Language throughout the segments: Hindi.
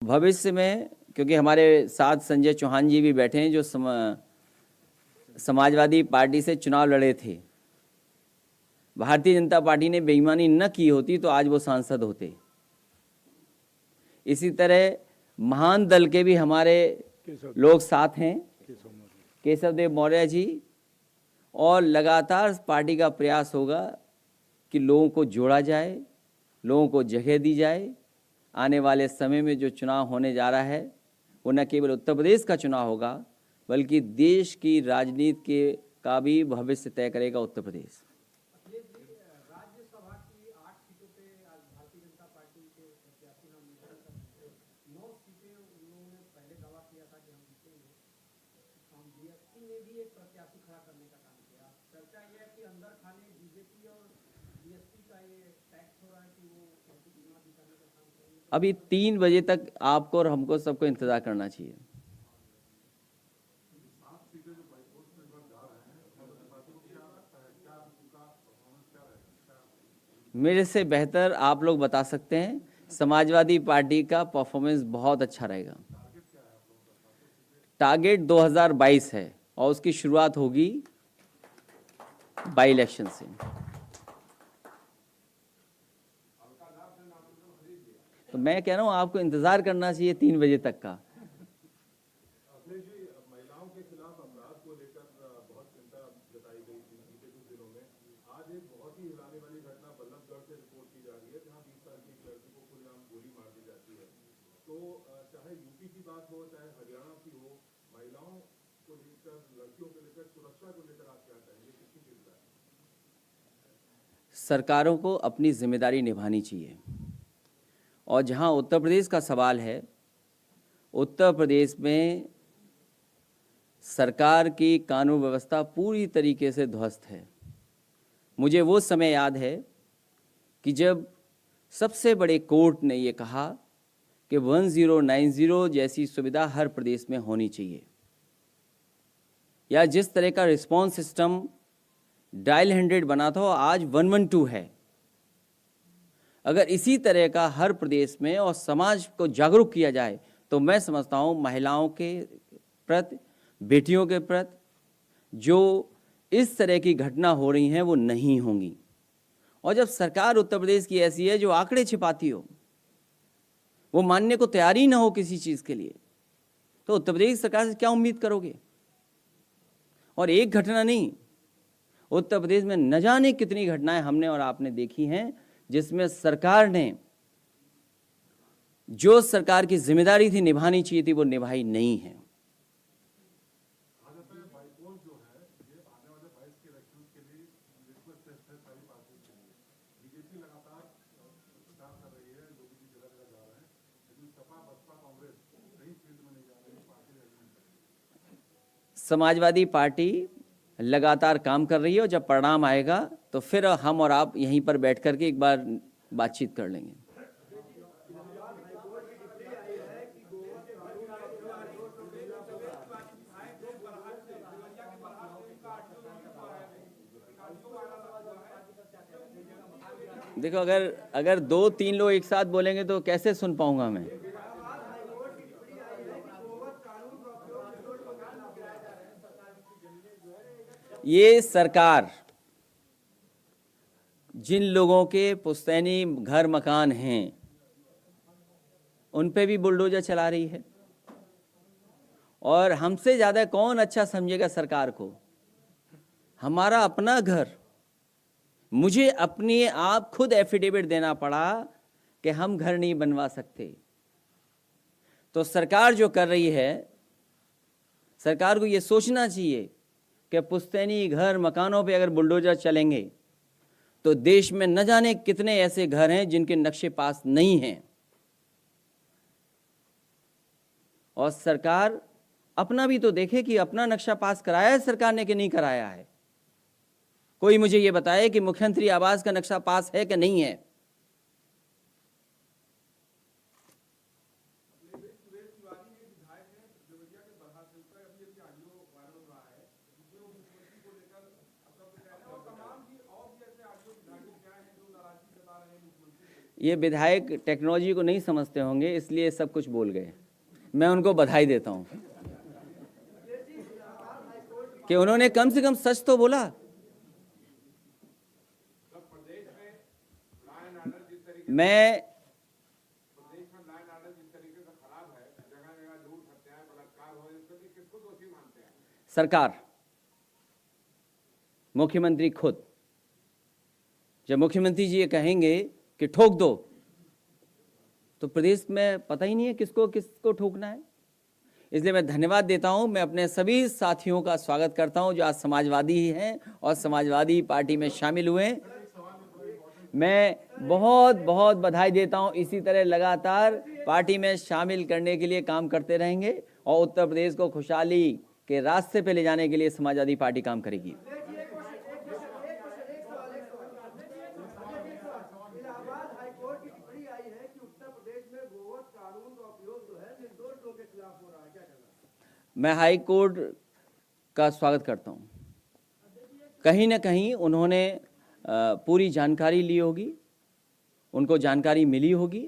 भविष्य में, क्योंकि हमारे साथ संजय चौहान जी भी बैठे हैं जो समाजवादी पार्टी से चुनाव लड़े थे। भारतीय जनता पार्टी ने बेईमानी न की होती तो आज वो सांसद होते। इसी तरह महान दल के भी हमारे लोग साथ हैं, केशव देव मौर्य जी, और लगातार पार्टी का प्रयास होगा कि लोगों को जोड़ा जाए, लोगों को जगह दी जाए। आने वाले समय में जो चुनाव होने जा रहा है वो न केवल उत्तर प्रदेश का चुनाव होगा बल्कि देश की राजनीति के का भी भविष्य तय करेगा उत्तर प्रदेश। राज्यसभा की 8 सीटों पे आज भारतीय जनता पार्टी के प्रत्याशी नामांकन करते हैं। 9 सीटें उन्होंने पहले दावा किया था कि हम जीतेंगे। हम बीएसपी ने भी एक प्रत्याशी खड़ा करने का काम किया। चर्चा यह है कि अंदर खाने बीजेपी और बीएसपी का ये टैक्स हो रहा है कि वो चुनाव जिताने का काम करेंगे। अभी 3 बजे तक आपको और हमको सबको इंतजार करना चाहिए। मेरे से बेहतर आप लोग बता सकते हैं। समाजवादी पार्टी का परफॉर्मेंस बहुत अच्छा रहेगा। टारगेट 2022 है और उसकी शुरुआत होगी बाई इलेक्शन से। तो मैं कह रहा हूं आपको इंतजार करना चाहिए 3 बजे तक का। महिलाओं के खिलाफ अपराध को लेकर बहुत चिंता जताई गई थी बीते कुछ दिनों में। आज एक बहुत ही हिलाने वाली घटना बल्लभगढ़ से रिपोर्ट की जा रही है जहां 20 साल की लड़की को खुलेआम गोली मार दी जाती है। तो चाहे यूपी की बात हो चाहे हरियाणा की हो, महिलाओं को लेकर, लड़कियों को लेकर, सुरक्षा को लेकर आप क्या कहेंगे, किसकी चिंता है? सरकारों को अपनी जिम्मेदारी निभानी चाहिए। और जहां उत्तर प्रदेश का सवाल है, उत्तर प्रदेश में सरकार की कानून व्यवस्था पूरी तरीके से ध्वस्त है। मुझे वो समय याद है कि जब सबसे बड़े कोर्ट ने ये कहा कि 1090 जैसी सुविधा हर प्रदेश में होनी चाहिए, या जिस तरह का रिस्पांस सिस्टम डायल 100 बना था आज 112 है। अगर इसी तरह का हर प्रदेश में और समाज को जागरूक किया जाए तो मैं समझता हूं महिलाओं के प्रति, बेटियों के प्रति जो इस तरह की घटना हो रही हैं वो नहीं होंगी। और जब सरकार उत्तर प्रदेश की ऐसी है जो आंकड़े छिपाती हो, वो मानने को तैयार ही ना हो किसी चीज के लिए, तो उत्तर प्रदेश सरकार से क्या उम्मीद करोगे? और एक घटना नहीं, उत्तर प्रदेश में न जाने कितनी घटनाएं हमने और आपने देखी हैं जिसमें सरकार ने जो सरकार की जिम्मेदारी थी निभानी चाहिए थी वो निभाई नहीं है। समाजवादी पार्टी लगातार काम कर रही है और जब परिणाम आएगा तो फिर हम और आप यहीं पर बैठ करके एक बार बातचीत कर लेंगे। देखो, अगर 2-3 लोग एक साथ बोलेंगे तो कैसे सुन पाऊंगा मैं? ये सरकार जिन लोगों के पुश्तैनी घर मकान हैं उन पे भी बुलडोजर चला रही है। और हमसे ज़्यादा कौन अच्छा समझेगा सरकार को? हमारा अपना घर, मुझे अपने आप खुद एफिडेविट देना पड़ा कि हम घर नहीं बनवा सकते। तो सरकार जो कर रही है, सरकार को ये सोचना चाहिए कि पुश्तैनी घर मकानों पे अगर बुलडोजर चलेंगे तो देश में न जाने कितने ऐसे घर हैं जिनके नक्शे पास नहीं हैं। और सरकार अपना भी तो देखे कि अपना नक्शा पास कराया है सरकार ने कि नहीं कराया है। कोई मुझे ये बताए कि मुख्यमंत्री आवास का नक्शा पास है कि नहीं है। ये विधायक टेक्नोलॉजी को नहीं समझते होंगे, इसलिए सब कुछ बोल गए। मैं उनको बधाई देता हूँ कि उन्होंने कम से कम सच तो बोला। मैं सरकार, मुख्यमंत्री खुद, जब मुख्यमंत्री जी ये कहेंगे कि ठोक दो, तो प्रदेश में पता ही नहीं है किसको किसको ठोकना है। इसलिए मैं धन्यवाद देता हूं, मैं अपने सभी साथियों का स्वागत करता हूं जो आज समाजवादी ही हैं और समाजवादी पार्टी में शामिल हुए। मैं बहुत बहुत बधाई देता हूं। इसी तरह लगातार पार्टी में शामिल करने के लिए काम करते रहेंगे और उत्तर प्रदेश को खुशहाली के रास्ते पे ले जाने के लिए समाजवादी पार्टी काम करेगी। इलाहाबाद हाईकोर्ट की टिप्पणी आई है कि उत्तर प्रदेश में गोवध कानून का उपयोग जो है निर्दोष लोगों के खिलाफ हो रहा है, क्या कहना है? मैं हाई कोर्ट का स्वागत करता हूं। कहीं ना कहीं उन्होंने पूरी जानकारी ली होगी, उनको जानकारी मिली होगी।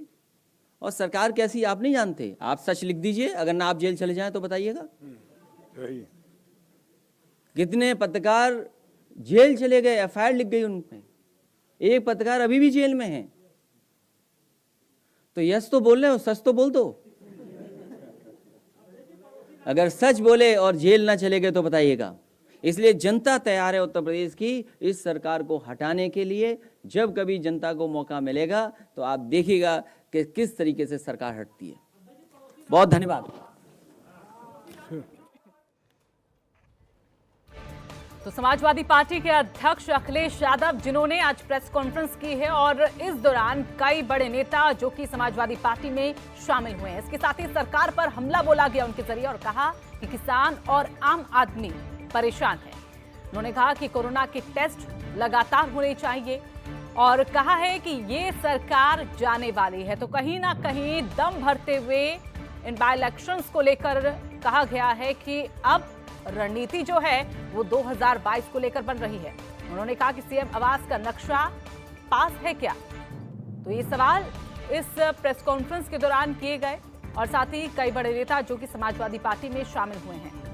और सरकार कैसी आप नहीं जानते। आप सच लिख दीजिए, अगर ना आप जेल चले जाएं तो बताइएगा। कितने पत्रकार जेल चले गए, एफआईआर लिख गई उनमें, एक पत्रकार अभी भी जेल में है। तो यस तो बोल रहे हो, सच तो बोल दो। अगर सच बोले और जेल ना चले गए तो बताइएगा। इसलिए जनता तैयार है उत्तर प्रदेश की इस सरकार को हटाने के लिए। जब कभी जनता को मौका मिलेगा तो आप देखिएगा कि किस तरीके से सरकार हटती है। बहुत धन्यवाद। तो समाजवादी पार्टी के अध्यक्ष अखिलेश यादव जिन्होंने आज प्रेस कॉन्फ्रेंस की है और इस दौरान कई बड़े नेता जो कि समाजवादी पार्टी में शामिल हुए हैं। इसके साथ ही सरकार पर हमला बोला गया उनके जरिए और कहा कि किसान और आम आदमी परेशान है। उन्होंने कहा कि कोरोना के टेस्ट लगातार होने चाहिए और कहा है कि ये सरकार जाने वाली है। तो कहीं ना कहीं दम भरते हुए इन बाय इलेक्शंस को लेकर कहा गया है कि अब रणनीति जो है वो 2022 को लेकर बन रही है। उन्होंने कहा कि सीएम आवास का नक्शा पास है क्या? तो ये सवाल इस प्रेस कॉन्फ्रेंस के दौरान किए गए और साथ ही कई बड़े नेता जो कि समाजवादी पार्टी में शामिल हुए हैं